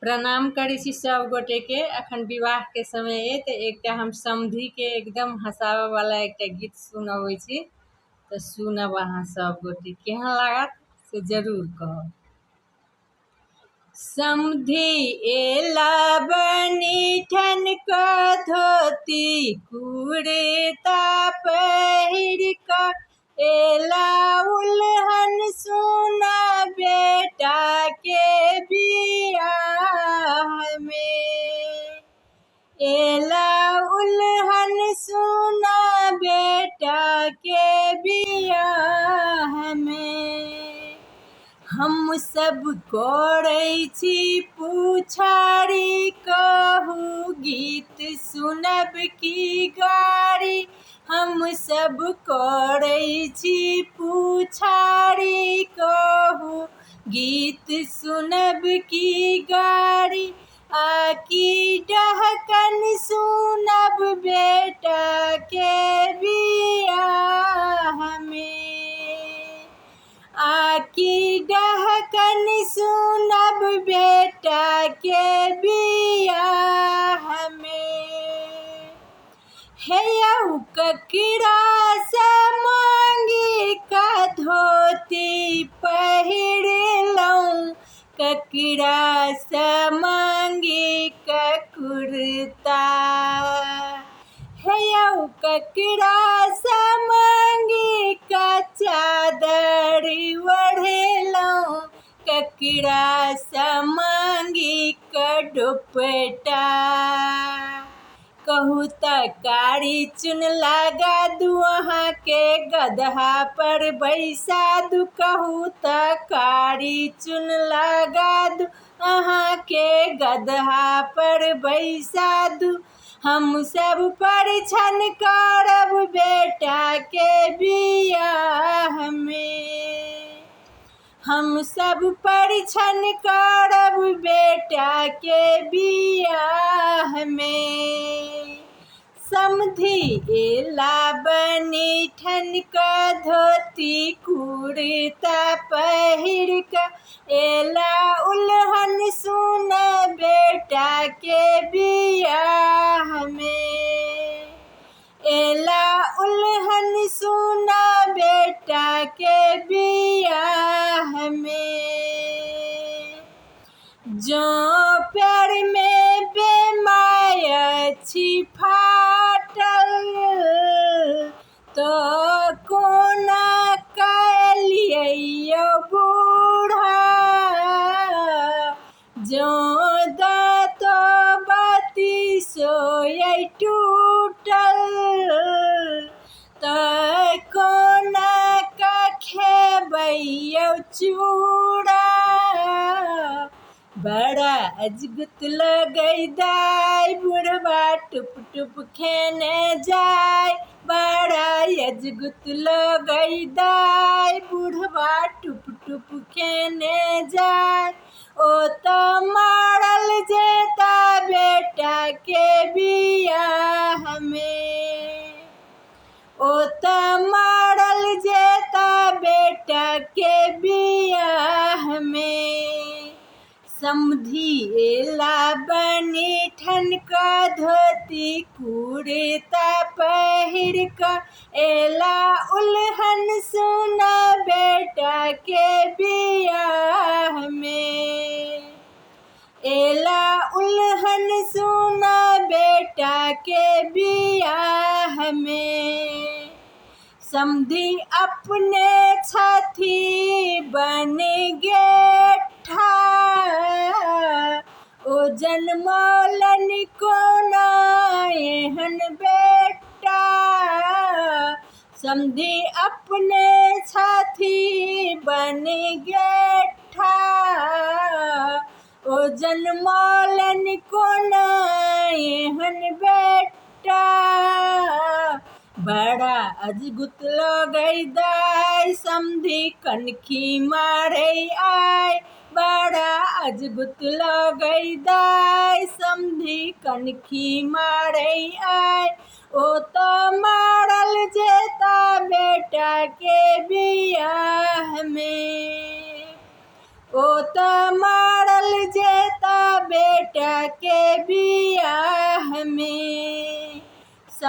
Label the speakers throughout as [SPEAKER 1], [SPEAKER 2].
[SPEAKER 1] प्रणाम करै छी सब गोटे के। अखन विवाह के समय है तो एकटा हम समधी के एकदम हंसावे वाला एकटा गीत सुनबै छी, तो सुनब अहाँ सब गोटे, केहन लागत से जरूर कहब। समधी एला बनी ठन क धोती कुर्ता पहिर क, एला उल्हन सुना बेटा के बियाह में, एला उल्हन सुना बेटा के बियाह में। हम सब कोरै छी पुछारी, कहू गीत सुनब की गारी। हम सब कोरै छी पुछारी, कहू गीत सुनब की गारी। आकी डहकन सुनब बेटा के बियाह में, आकी डहकन सुनब बेटा के बियाह में। हेयौ ककरा से मांगी का धोती पहिरलौं, ककरा से मांगी का कुर्ता। हेयौ ककरा से मांगी का चादर ओढ़लौं, ककरा से मांगी का दुपट्टा। कहू त कारी चुन लगा दू अहाँ के गदहा पर बैसा दू, कहू त कारी चुन लगा दू अहाँ के गदहा पर बैसा दू। हम सब परिछन करब बेटा के बियाह में, हम सब परिछन करब बेटा के बियाह में। समधी एला बनी ठन क धोती कुर्ता पहिर क, एला उल्हन सुन बेटा के बियाह में, एला उल्हन सुन बेटा के बियाह में। जो प्यार में बेमाय छी फाटल, तो कोना कैलियै यौ बूढ़ा। जो दाँतो बाती सोयै टूटल, तो कोना का खेबै यौ चूड़ा। बड़ा अजगुत लगै दाय बुढ़वा टुप टुप खेने जाय, बड़ा अजगुत लगै दाय बुढ़वा टुप टुप खेने जाय। ओ तो मारल जेता बेटा के बियाह में, ओ तो मारल जेता बेटा के बियाह में। समधी एला बनी ठन क धोती कुर्ता पहिर क, एला उल्हन सुना बेटा के बियाह में, एला उल्हन सुना बेटा के बियाह में। समधी अपने छथी बन गेठा, ओ जनमौलन कोना एहन बेटा। समधी अपने छथी बन गेठा, ओ जनमौलन कोना एहन बेटा। बड़ा अजगुत लगै दाय समधी कनखी मारै आय, बड़ा अजगुत लगै दाय समधी कनखी मारै आय। ओ तो मारल जेता बेटा के बियाह में, ओ तो मारल जेता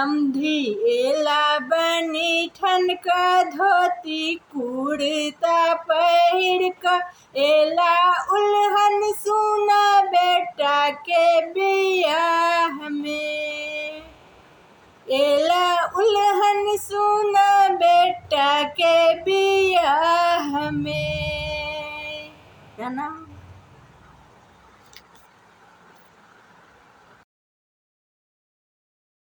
[SPEAKER 1] समधी एला बनी ठनका धोती कुर्ता पहिर क एला उल्हन सुना बेटा के बियाह में। एला उल्हन सुना बेटा के बियाह में। गाना